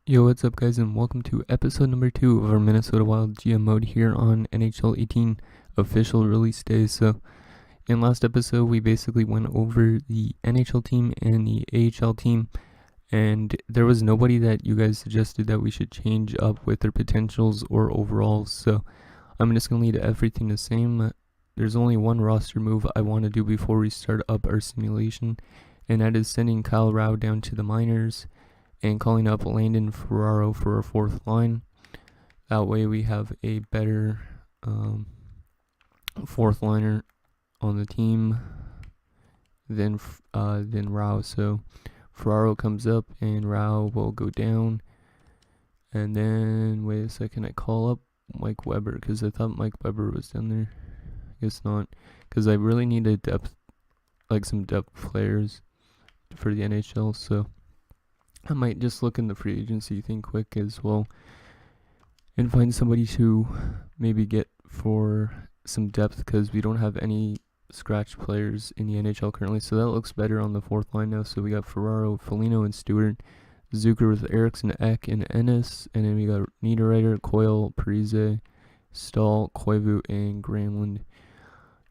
Yo, what's up, guys, and welcome to episode number 2 of our Minnesota Wild GM mode here on NHL 18 official release day. So, in last episode, we basically went over the NHL team and the AHL team, and there was nobody that you guys suggested that we should change up with their potentials or overalls. So, I'm just gonna leave everything the same. There's only one roster move I want to do before we start up our simulation, and that is sending Kyle Rao down to the minors and calling up Landon Ferraro for our fourth line. That way we have a better fourth liner on the team than Rao. So Ferraro comes up and Rao will go down. And then, wait a second, I call up Mike Weber because I thought Mike Weber was down there. I guess not, because I really need a depth, like some depth players for the NHL. So I might just look in the free agency thing quick as well and find somebody to maybe get for some depth, because we don't have any scratch players in the NHL currently. So that looks better on the fourth line now. So we got Ferraro, Foligno, and Stewart. Zucker with Eriksson, Ek, and Ennis. And then we got Niederreiter, Coyle, Parise, Stahl, Koivu, and Granlund.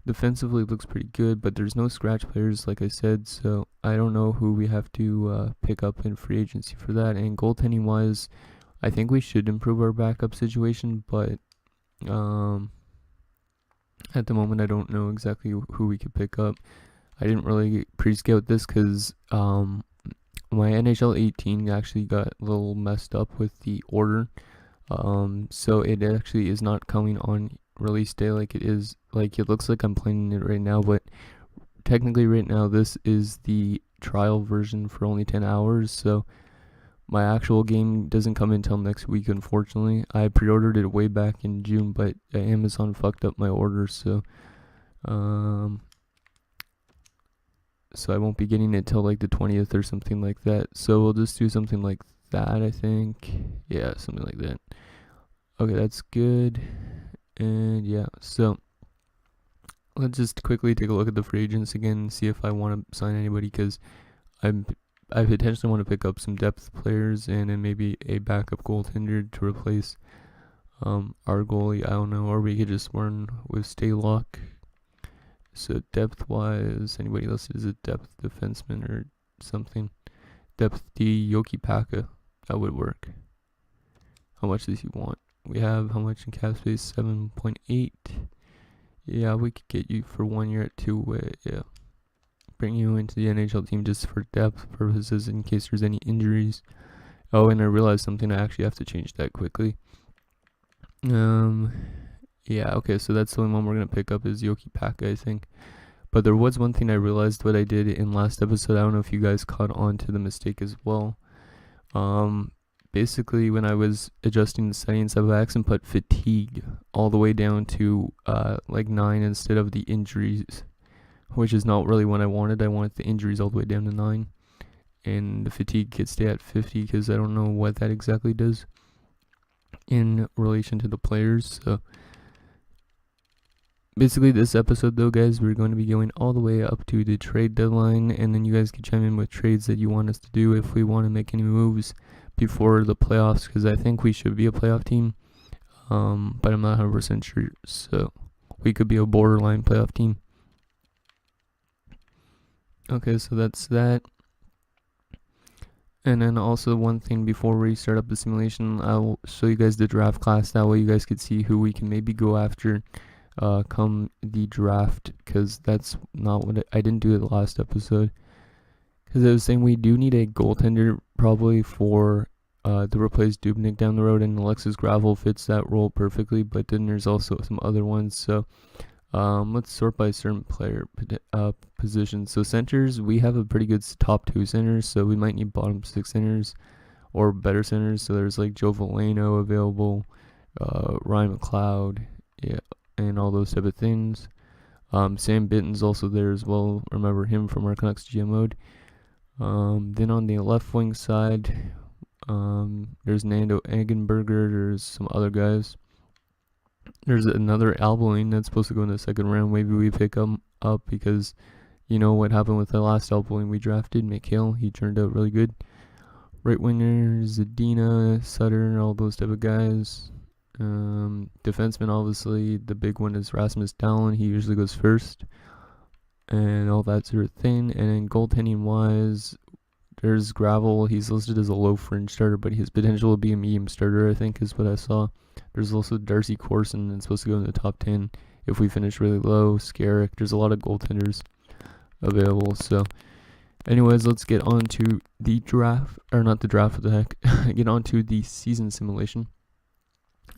Defensively looks pretty good, but there's no scratch players, like I said, so I don't know who we have to pick up in free agency for that. And goaltending wise, I think we should improve our backup situation, but at the moment I don't know exactly who we could pick up. I didn't really pre-scout this because my NHL 18 actually got a little messed up with the order, so it actually is not coming on release day like it is. Like, it looks like I'm playing it right now, but technically right now this is the trial version for only 10 hours, so my actual game doesn't come until next week, unfortunately. I pre-ordered it way back in June, but Amazon fucked up my order, so I won't be getting it till like the 20th or something like that. So we'll just do something like that, I think. Yeah, something like that. Okay, that's good. And yeah, so let's just quickly take a look at the free agents again and see if I want to sign anybody, because I potentially want to pick up some depth players and then maybe a backup goaltender to replace our goalie. I don't know, or we could just run with Staylock. So depth wise, anybody else is a depth defenseman or something? Depth D, Yoki Paka, that would work. How much does he want? We have how much in cap space? 7.8. Yeah, we could get you for 1 year at 2. Yeah, bring you into the NHL team just for depth purposes in case there's any injuries. Oh, and I realized something. I actually have to change that quickly. Yeah, okay, so that's the only one we're gonna pick up is Yoki Paka, I think. But there was one thing I realized what I did in last episode. I don't know if you guys caught on to the mistake as well. Basically, when I was adjusting the settings, I've accidentally put fatigue all the way down to like 9 instead of the injuries, which is not really what I wanted. I wanted the injuries all the way down to 9, and the fatigue could stay at 50 because I don't know what that exactly does in relation to the players. So basically, this episode though, guys, we're going to be going all the way up to the trade deadline, and then you guys can chime in with trades that you want us to do if we want to make any moves before the playoffs, because I think we should be a playoff team, but I'm not 100% sure, so we could be a borderline playoff team. Okay, so that's that. And then also one thing before we start up the simulation, I'll show you guys the draft class. That way you guys could see who we can maybe go after come the draft, because that's not what I didn't do it the last episode, because I was saying we do need a goaltender probably for to replace Dubnyk down the road, and Alexis Gravel fits that role perfectly, but then there's also some other ones. So let's sort by certain player positions. So centers, we have a pretty good top 2 centers, so we might need bottom 6 centers or better centers. So there's like Joe Valeno available, Ryan McLeod, yeah, and all those type of things. Sam Bitten's also there as well. Remember him from our Canucks GM mode. Then on the left wing side, there's Nando Eggenberger. There's some other guys. There's another Alboline that's supposed to go in the second round. Maybe we pick him up because you know what happened with the last Alboline we drafted, Mikhail. He turned out really good. Right winger, Zadina, Sutter, all those type of guys. Defenseman, obviously, the big one is Rasmus Dahlin. He usually goes first. And all that sort of thing. And then goaltending wise, there's Gravel. He's listed as a low fringe starter, but his potential will be a medium starter, I think, is what I saw. There's also Darcy Corson, and supposed to go in the top 10 if we finish really low. Scarrick. There's a lot of goaltenders available. So, anyways, let's get on to the draft. Or not the draft, what the heck. Get on to the season simulation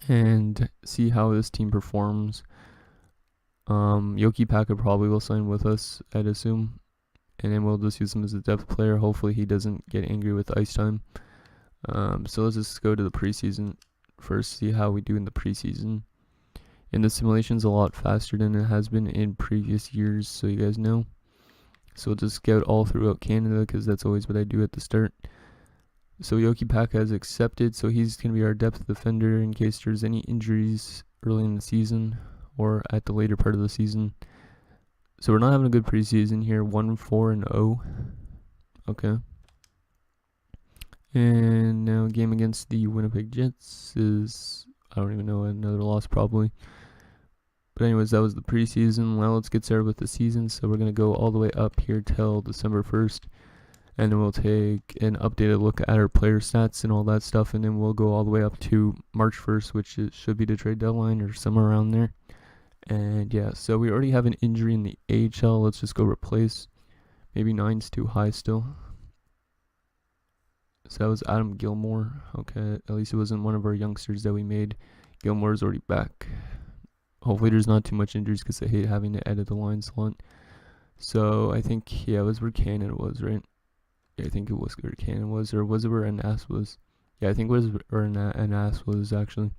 and see how this team performs. Yoki Paka probably will sign with us, I'd assume. And then we'll just use him as a depth player. Hopefully he doesn't get angry with ice time. So let's just go to the preseason first, see how we do in the preseason. And the simulation's a lot faster than it has been in previous years, so you guys know. So we'll just scout all throughout Canada, because that's always what I do at the start. So Yoki Paka has accepted, so he's going to be our depth defender in case there's any injuries early in the season or at the later part of the season. So we're not having a good preseason here. 1-4-0. Okay. And now game against the Winnipeg Jets is, I don't even know, another loss probably. But anyways, that was the preseason. Now let's get started with the season. So we're going to go all the way up here till December 1st. And then we'll take an updated look at our player stats and all that stuff. And then we'll go all the way up to March 1st, which should be the trade deadline or somewhere around there. And yeah, so we already have an injury in the AHL. Let's just go replace. Maybe 9's too high still. So that was Adam Gilmore. Okay, at least it wasn't one of our youngsters that we made. Gilmore's already back. Hopefully there's not too much injuries, because I hate having to edit the lines a lot. So I think, yeah, it was where Cannon was, right? Yeah, I think it was where Cannon was. Or was it where Anas was? Yeah, I think it was where Anas was, actually.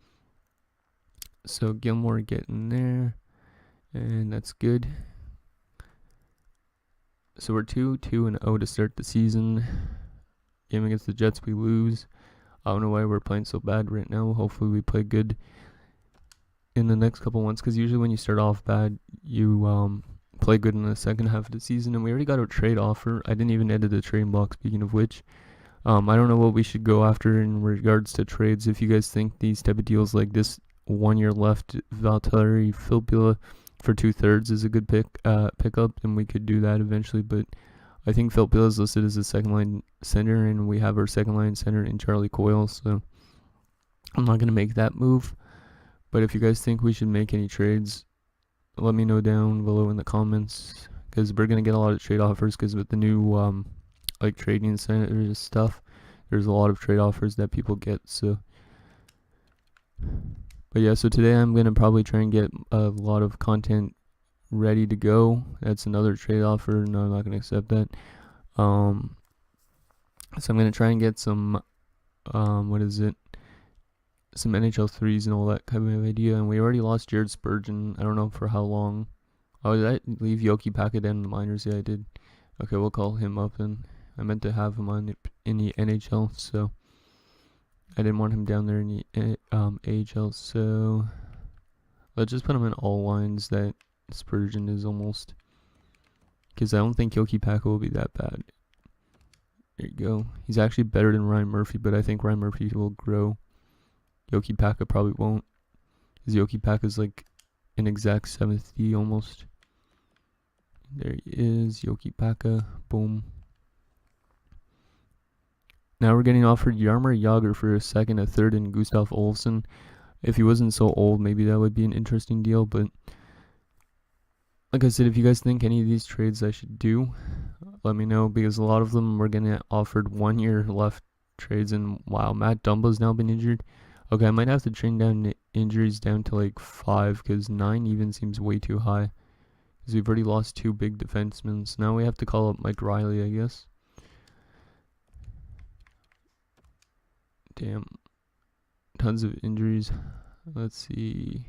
So Gilmore getting there. And that's good. So we're 2-2-0 to start the season. Game against the Jets, we lose. I don't know why we're playing so bad right now. Hopefully we play good in the next couple ones, because usually when you start off bad, you play good in the second half of the season. And we already got a trade offer. I didn't even edit the trading block, speaking of which. I don't know what we should go after in regards to trades. If you guys think these type of deals like this, 1 year left, Valtteri Filppula for 2/3 is a good pickup, then we could do that eventually. But I think Filppula is listed as a second line center, and we have our second line center in Charlie Coyle, so I'm not going to make that move. But if you guys think we should make any trades, let me know down below in the comments, because we're going to get a lot of trade offers, because with the new like trading centers stuff, there's a lot of trade offers that people get. So but yeah, so today I'm going to probably try and get a lot of content ready to go. That's another trade offer. No, I'm not going to accept that. So I'm going to try and get some, some NHL 3s and all that kind of idea. And we already lost Jared Spurgeon. I don't know for how long. Oh, did I leave Yoki Paka down in the minors? Yeah, I did. Okay, we'll call him up then. I meant to have him in the NHL, so I didn't want him down there in the AHL. So let's just put him in all lines that Spurgeon is almost, because I don't think Yoki Paka will be that bad. There you go. He's actually better than Ryan Murphy, but I think Ryan Murphy will grow. Yoki Paka probably won't, because Yoki Paka is like an exact 7th D almost. There he is, Yoki Paka. Boom. Now we're getting offered Jaromir Jagr for a second, a third, and Gustav Olsson. If he wasn't so old, maybe that would be an interesting deal. But like I said, if you guys think any of these trades I should do, let me know, because a lot of them were getting offered 1 year left trades. And wow, Matt Dumba's now been injured. Okay, I might have to train down injuries down to like 5, because 9 even seems way too high, because we've already lost 2 big defensemen. So now we have to call up Mike Riley, I guess. Damn. Tons of injuries. Let's see.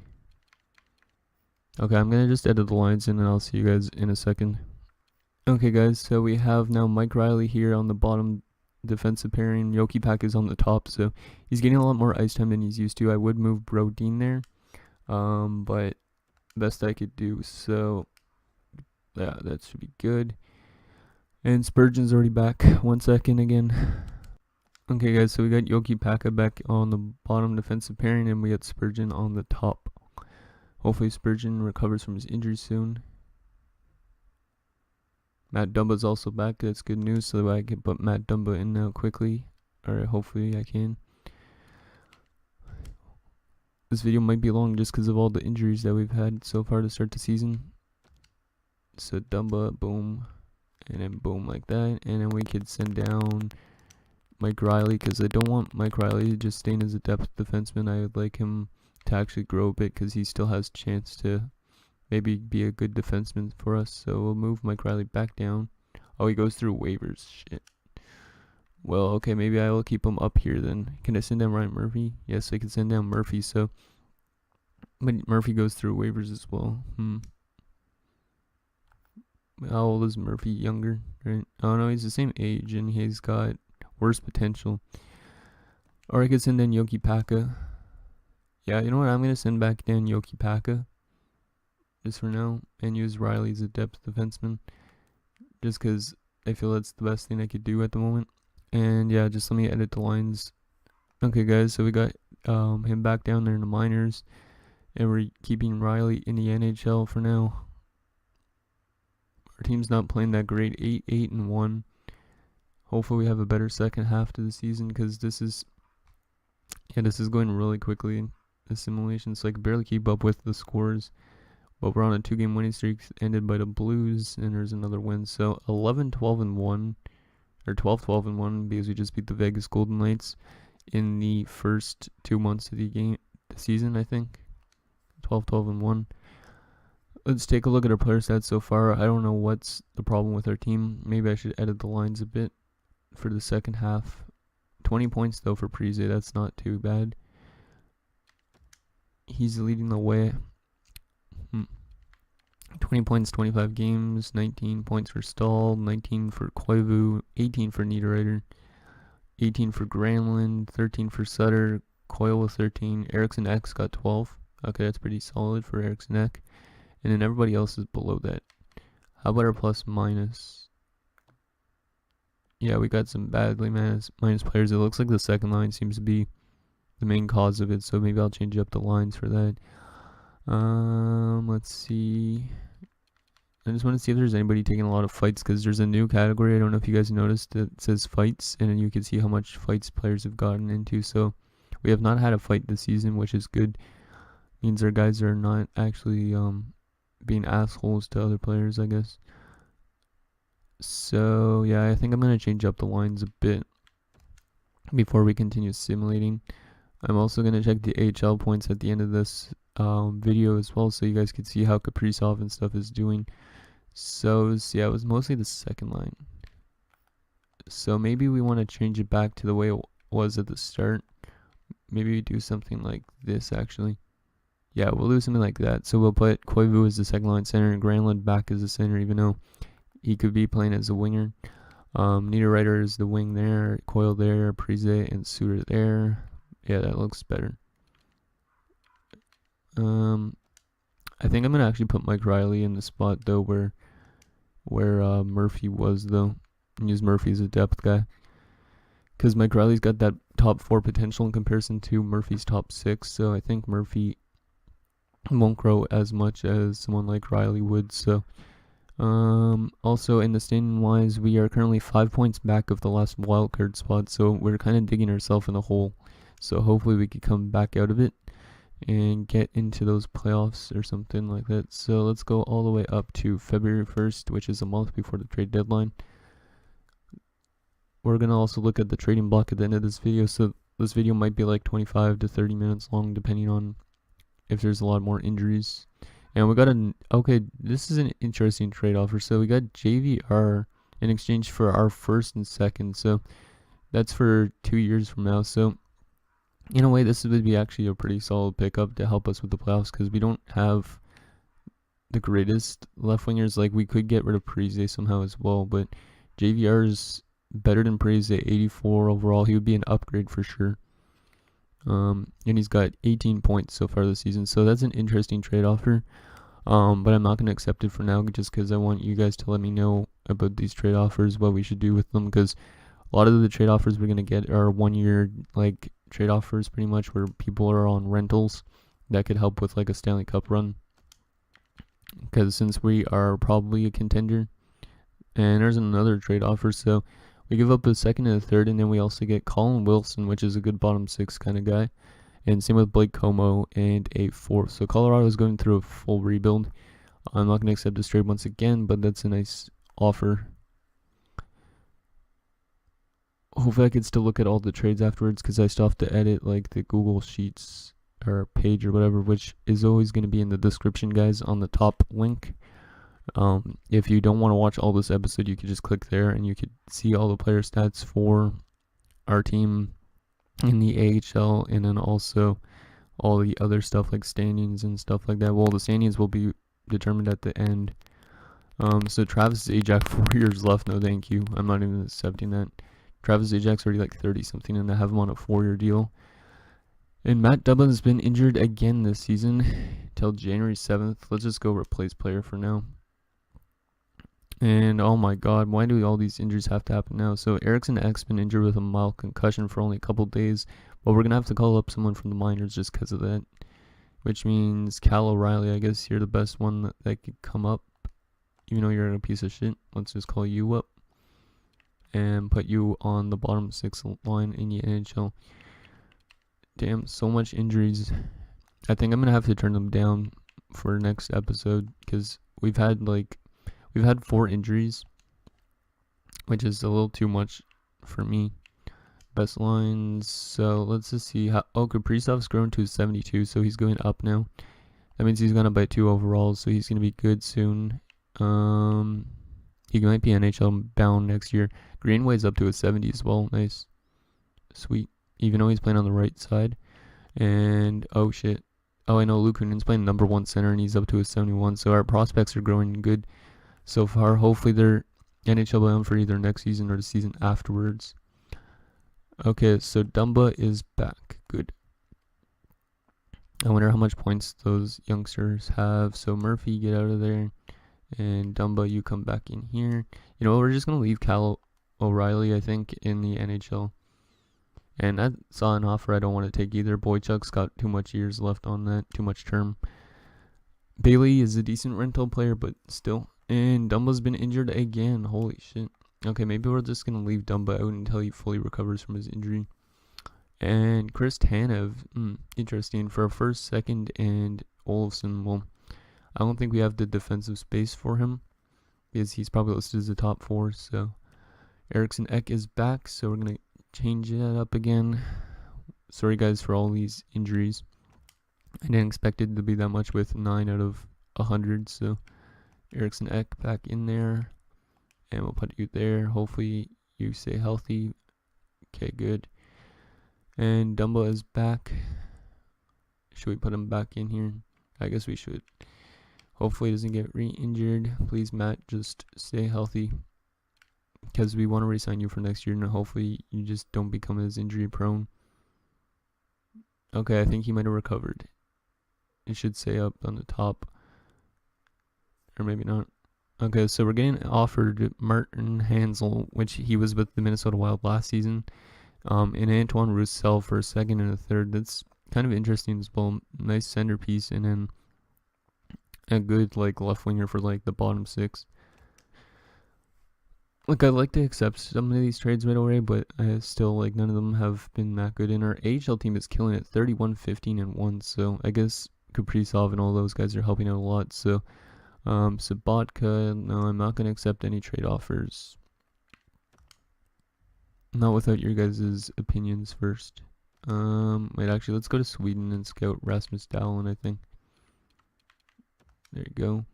Okay, I'm going to just edit the lines in, and I'll see you guys in a second. Okay, guys, so we have now Mike Riley here on the bottom defensive pairing. Yoki Paka is on the top, so he's getting a lot more ice time than he's used to. I would move Brodin there, but best I could do. So yeah, that should be good. And Spurgeon's already back. 1 second again. Okay, guys, so we got Yoki Paka back on the bottom defensive pairing, and we got Spurgeon on the top. Hopefully Spurgeon recovers from his injury soon. Matt Dumba's also back. That's good news, so that I can put Matt Dumba in now quickly. Or hopefully I can. This video might be long just because of all the injuries that we've had so far to start the season. So Dumba, boom, and then boom like that. And then we could send down Mike Riley, because I don't want Mike Riley just staying as a depth defenseman. I would like him to actually grow a bit because he still has a chance to maybe be a good defenseman for us. So we'll move Mike Riley back down. Oh, he goes through waivers. Shit. Well, okay, maybe I will keep him up here then. Can I send down Ryan Murphy? Yes, I can send down Murphy. So, but Murphy goes through waivers as well. How old is Murphy? Younger, right? Oh no, he's the same age and he's got worse potential. Or I could send in Yoki Paka. Yeah, you know what? I'm gonna send back down Yoki Paka just for now and use Riley as a depth defenseman, just because I feel that's the best thing I could do at the moment. And yeah, just let me edit the lines. Okay, guys, so we got him back down there in the minors, and we're keeping Riley in the NHL for now. Our team's not playing that great. 8-1. Hopefully we have a better second half to the season, because this is going really quickly, the simulation, so I can barely keep up with the scores. But we're on a 2-game winning streak ended by the Blues, and there's another win. So 11-12-1, or 12-12-1, because we just beat the Vegas Golden Knights in the first 2 months of the season, I think. 12-12-1. Let's take a look at our player stats so far. I don't know what's the problem with our team. Maybe I should edit the lines a bit for the second half. 20 points though for Preseason. That's not too bad. He's leading the way. 20 points, 25 games, 19 points for Stahl, 19 for Koivu, 18 for Niederreiter, 18 for Granlund, 13 for Sutter, Coyle with 13, Eriksson X got 12. Okay, that's pretty solid for Eriksson Ek. And then everybody else is below that. How about our plus minus? Yeah, we got some badly minus players. It looks like the second line seems to be the main cause of it, so maybe I'll change up the lines for that. Let's see. I just want to see if there's anybody taking a lot of fights, because there's a new category. I don't know if you guys noticed that says fights, and then you can see how much fights players have gotten into. So we have not had a fight this season, which is good. Means our guys are not actually being assholes to other players, I guess. So yeah, I think I'm gonna change up the lines a bit before we continue simulating. I'm also gonna check the AHL points at the end of this video as well, so you guys can see how Kaprizov and stuff is doing. So yeah, it was mostly the second line. So maybe we want to change it back to the way it was at the start. Maybe we do something like this actually. Yeah, we'll do something like that. So we'll put Koivu as the second line center and Granlund back as the center, even though he could be playing as a winger. Niederreiter is the wing there, Coyle there, Parise and Suter there. Yeah, that looks better. I think I'm gonna actually put Mike Riley in the spot though where Murphy was though, and use Murphy as a depth guy, because Mike Riley's got that top 4 potential in comparison to Murphy's top 6. So I think Murphy won't grow as much as someone like Riley would. So also in the standing wise, we are currently 5 points back of the last wildcard spot, so we're kind of digging ourselves in a hole. So hopefully we can come back out of it and get into those playoffs or something like that. So let's go all the way up to February 1st, which is a month before the trade deadline. We're going to also look at the trading block at the end of this video, so this video might be like 25 to 30 minutes long depending on if there's a lot more injuries. And we got okay, this is an interesting trade offer. So we got JVR in exchange for our first and second, so that's for 2 years from now. So in a way, this would be actually a pretty solid pickup to help us with the playoffs, because we don't have the greatest left wingers. Like, we could get rid of Parise somehow as well, but JVR is better than Parise, 84 overall. He would be an upgrade for sure. And he's got 18 points so far this season, so that's an interesting trade offer. But I'm not going to accept it for now, just because I want you guys to let me know about these trade offers, what we should do with them, because A lot of the trade offers we're going to get are 1 year like trade offers pretty much, where people are on rentals that could help with like a Stanley Cup run, because since we are probably a contender. And there's another trade offer, so we give up a second and a third, and then we also get Colin Wilson, which is a good bottom six kind of guy, and same with Blake Como and a fourth. So Colorado is going through a full rebuild. I'm not going to accept this trade once again, but that's a nice offer. Hopefully I can still look at all the trades afterwards, because I still have to edit like the Google Sheets or page or whatever, which is always going to be in the description, guys, on the top link. If you don't want to watch all this episode, you could just click there and you could see all the player stats for our team in the AHL, and then also all the other stuff like standings and stuff like that. Well, the standings will be determined at the end. So Travis Zajac, 4 years left. No, thank you. I'm not even accepting that. Travis Zajac's already like 30 something, and I have him on a 4-year deal. And Matt Dublin has been injured again this season till January 7th. Let's just go replace player for now. And oh my god, why do all these injuries have to happen now? So Eriksson Ek's been injured with a mild concussion for only a couple days, but we're going to have to call up someone from the minors just because of that. Which means Cal O'Reilly, I guess you're the best one that could come up. Even though you're a piece of shit, let's just call you up and put you on the bottom 6 line in the NHL. Damn, so much injuries. I think I'm going to have to turn them down for next episode, because we've had 4 injuries, which is a little too much for me. Best lines, so let's just see how. Oh, Kaprizov's grown to 72, so he's going up now. That means he's gonna buy 2 overalls, so he's gonna be good soon. He might be NHL bound next year. Greenway's up to a 70 as well. Nice, sweet. Even though he's playing on the right side. And oh shit. Oh, I know Luke Kunin's playing number 1 center, and he's up to a 71. So our prospects are growing good so far. Hopefully they're NHL bound for either next season or the season afterwards. Okay, so Dumba is back. Good. I wonder how much points those youngsters have. So Murphy, get out of there. And Dumba, you come back in here. You know, we're just going to leave Cal O'Reilly, I think, in the NHL. And I saw an offer I don't want to take either. Boychuk's got too much years left on that. Too much term. Bailey is a decent rental player, but still. And Dumba's been injured again. Holy shit. Okay, maybe we're just going to leave Dumba out until he fully recovers from his injury. And Chris Tanev. Interesting. For a first, second, and Olofsson. Well, I don't think we have the defensive space for him, because he's probably listed as a top 4. So Eriksson Ek is back. So we're going to change that up again. Sorry, guys, for all these injuries. I didn't expect it to be that much with 9 out of 100. So Eriksson Ek back in there. And we'll put you there. Hopefully you stay healthy. Okay, good. And Dumba is back. Should we put him back in here? I guess we should. Hopefully he doesn't get re-injured. Please, Matt, just stay healthy, because we want to re-sign you for next year, and hopefully you just don't become as injury prone. Okay, I think he might have recovered. It should say up on the top. Or maybe not. Okay, so we're getting offered Martin Hansel, which he was with the Minnesota Wild last season. And Antoine Roussel for a second and a third. That's kind of interesting as well. Nice centerpiece, and then a good like left winger for like the bottom 6. Look, I'd like to accept some of these trades right away, but I still, like, none of them have been that good. And our AHL team is killing it, 31, 15, and 1. So I guess Kaprizov and all those guys are helping out a lot. So Sabatka, no, I'm not going to accept any trade offers. Not without your guys' opinions first. Wait, actually, let's go to Sweden and scout Rasmus Dahlin, I think. There you go.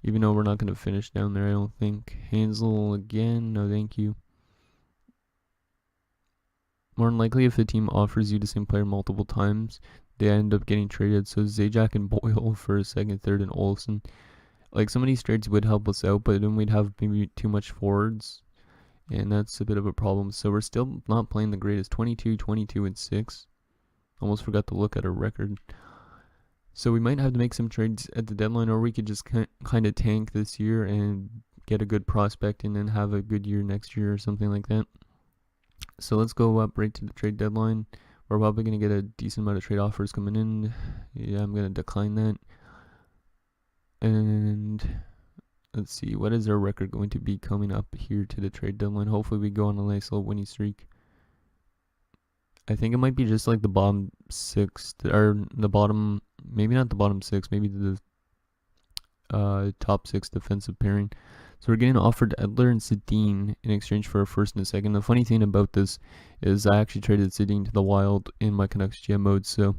Even though we're not going to finish down there, I don't think. Hansel again, no thank you. More than likely, if the team offers you the same player multiple times, they end up getting traded. So Zajac and Boyle for a second, third, and Olsen. Like, some of these trades would help us out, but then we'd have maybe too much forwards, and that's a bit of a problem. So we're still not playing the greatest. 22, 22, and 6. Almost forgot to look at our record. So we might have to make some trades at the deadline, or we could just kind of tank this year and get a good prospect and then have a good year next year or something like that. So let's go up right to the trade deadline. We're probably going to get a decent amount of trade offers coming in. Yeah, I'm going to decline that. And let's see, what is our record going to be coming up here to the trade deadline? Hopefully we go on a nice little winning streak. I think it might be just like the bottom 6, or the bottom, maybe not the bottom 6, maybe the top 6 defensive pairing. So we're getting offered Edler and Sedin in exchange for a first and a second. The funny thing about this is I actually traded Sedin to the Wild in my Canucks GM mode, so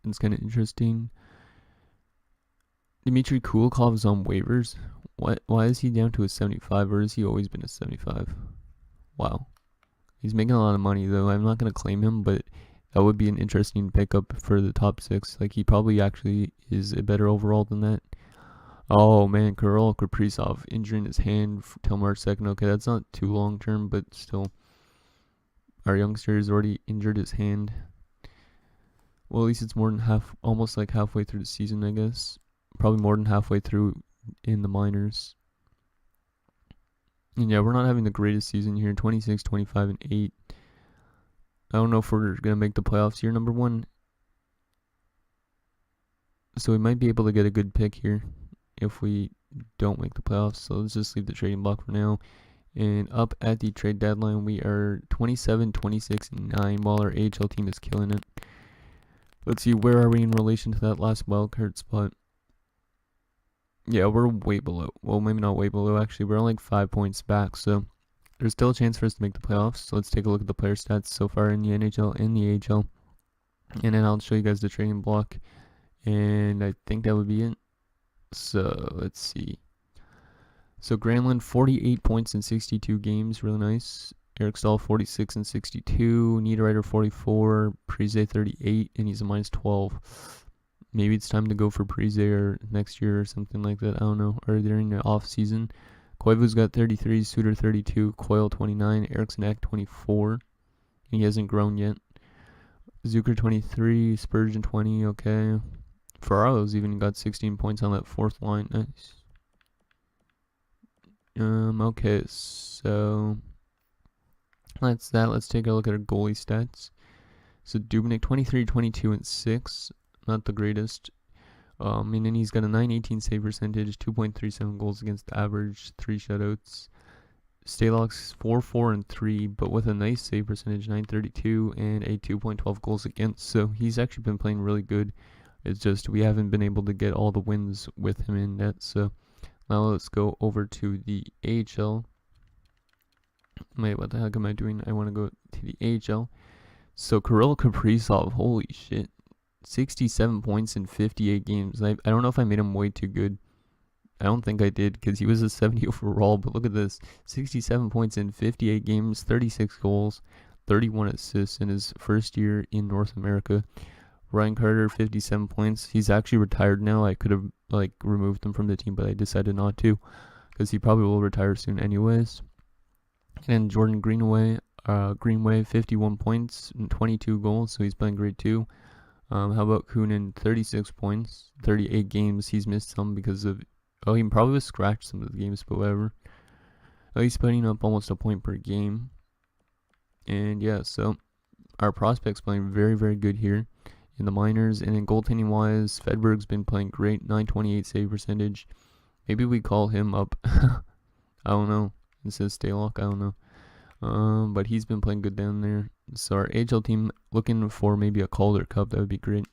it's kind of interesting. Dmitry Kulikov is on waivers. Why is he down to a 75, or has he always been a 75? Wow. He's making a lot of money, though. I'm not going to claim him, but that would be an interesting pickup for the top 6. Like, he probably actually is a better overall than that. Oh, man, Kirill Kaprizov injuring his hand till March 2nd. Okay, that's not too long term, but still. Our youngster has already injured his hand. Well, at least it's more than almost like halfway through the season, I guess. Probably more than halfway through in the minors. And yeah, we're not having the greatest season here. 26, 25, and 8. I don't know if we're going to make the playoffs here, number 1. So we might be able to get a good pick here if we don't make the playoffs. So let's just leave the trading block for now. And up at the trade deadline, we are 27, 26, and 9, while our AHL team is killing it. Let's see, where are we in relation to that last wildcard spot? Yeah, we're way below. Well, maybe not way below, actually. We're only like 5 points back, so there's still a chance for us to make the playoffs. So let's take a look at the player stats so far in the NHL and the AHL. And then I'll show you guys the trading block. And I think that would be it. So, let's see. So, Granlund, 48 points in 62 games. Really nice. Eric Stahl, 46 and 62. Niederreiter, 44. Parise, 38. And he's a minus 12. Maybe it's time to go for Parise or next year or something like that. I don't know. Or during the off season. Koivu's got 33. Suter, 32. Coyle, 29. Eriksson Ek, 24. He hasn't grown yet. Zucker, 23. Spurgeon, 20. Okay. Ferraro's even got 16 points on that fourth line. Nice. Okay, so that's that. Let's take a look at our goalie stats. So Dubnyk, 23, 22, and 6. Not the greatest. And then he's got a 918 save percentage, 2.37 goals against average, 3 shutouts. Stalock's 4, 4, and 3, but with a nice save percentage, 932, and a 2.12 goals against. So he's actually been playing really good. It's just we haven't been able to get all the wins with him in net. So now let's go over to the AHL. Wait, what the heck am I doing? I want to go to the AHL. So Kirill Kaprizov, holy shit. 67 points in 58 games. I don't know if I made him way too good. I don't think I did because he was a 70 overall. But look at this. 67 points in 58 games, 36 goals, 31 assists in his first year in North America. Ryan Carter, 57 points. He's actually retired now. I could have removed him from the team, but I decided not to because he probably will retire soon anyways. And Jordan Greenway, 51 points and 22 goals, so he's playing great too. How about Kunin, 36 points, 38 games. He's missed some because of, he probably was scratched some of the games, but whatever. He's putting up almost a point per game. And yeah, so our prospects playing very, very good here in the minors. And then goaltending wise, Fedberg's been playing great, 928 save percentage. Maybe we call him up. I don't know. It says Stalock, I don't know. But he's been playing good down there. So our AHL team looking for maybe a Calder Cup. That would be great.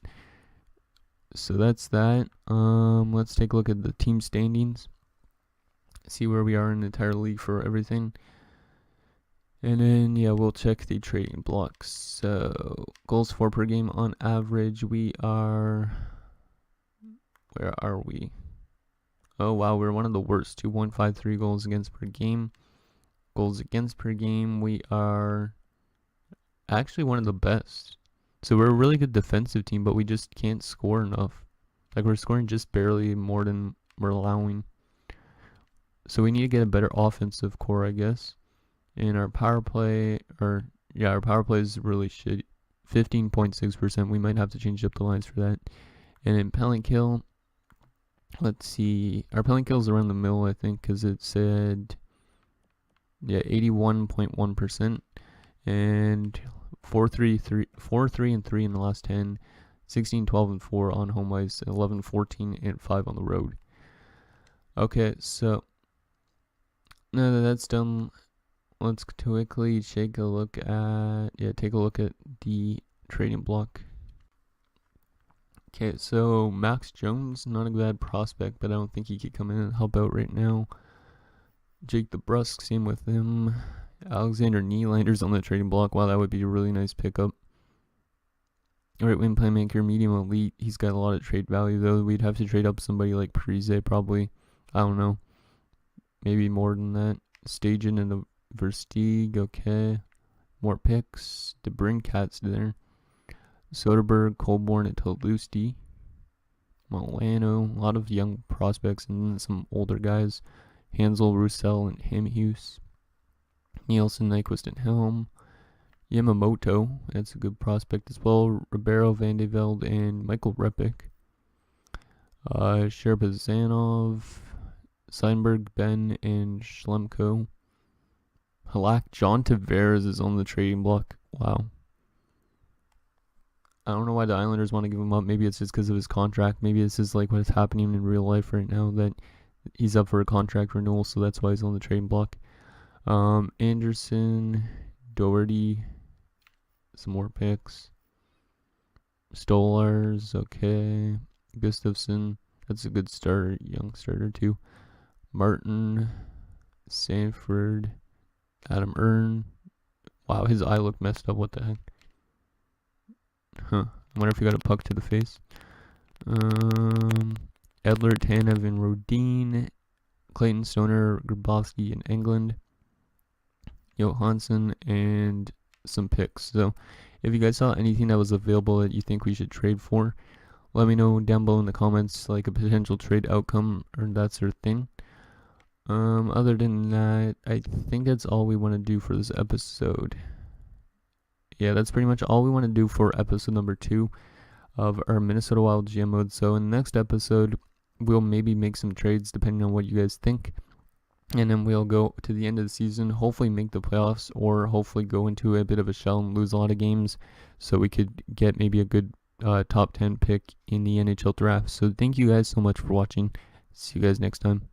So that's that. Let's take a look at the team standings. See where we are in the entire league for everything. And then, yeah, we'll check the trading blocks. So, goals for per game on average, we are... Where are we? Oh, wow, we're one of the worst. 2.53 goals against per game. Goals against per game, we are actually one of the best. So we're a really good defensive team, but we just can't score enough. Like, we're scoring just barely more than we're allowing. So we need to get a better offensive core, I guess. And our power play, our power play is really shitty. 15.6%. We might have to change up the lines for that. And then penalty kill, let's see. Our penalty kill is around the middle, I think, because it said... 81.1%. And 4-3 in the last 10, 16-12-4 on home ice, 11-14-5 on the road. Okay, so now that that's done, let's quickly take a look at the trading block. Okay, so Max Jones, not a bad prospect, but I don't think he could come in and help out right now. Jake DeBrusk, same with him. Alexander Nylander's on the trading block. Wow, that would be a really nice pickup. Right wing playmaker, medium elite. He's got a lot of trade value, though. We'd have to trade up somebody like Parise, probably. I don't know. Maybe more than that. Stajan and the Versteeg, okay. More picks. DeBrincat's there. Soderberg, Colborne, and Tolusti. Milano. A lot of young prospects and some older guys. Hansel, Roussel, and Hamhus. Nielsen, Nyquist, and Helm. Yamamoto, that's a good prospect as well. Ribeiro, Van de Velde, and Michael Repic. Sherbazanov, Seinberg, Ben, and Schlemko. Halak, John Tavares is on the trading block. Wow. I don't know why the Islanders want to give him up. Maybe it's just because of his contract. Maybe this is like what's happening in real life right now, that he's up for a contract renewal, so that's why he's on the trading block. Anderson, Doherty, some more picks. Stolars, okay. Gustafson, that's a good starter, young starter too. Martin, Sanford, Adam Earn. Wow, his eye looked messed up. What the heck? Huh. I wonder if he got a puck to the face. Edler, Tanev, and Rodin. Clayton, Stoner, Grabowski, and Englund. Johansson, and some picks. So if you guys saw anything that was available that you think we should trade for, let me know down below in the comments, like a potential trade outcome or that sort of thing. Other than that, I think that's all we want to do for this episode. Yeah, that's pretty much all we want to do for episode number 2 of our Minnesota Wild GM mode. So in the next episode, we'll maybe make some trades depending on what you guys think. And then we'll go to the end of the season, hopefully make the playoffs, or hopefully go into a bit of a shell and lose a lot of games, so we could get maybe a good top 10 pick in the NHL draft. So thank you guys so much for watching. See you guys next time.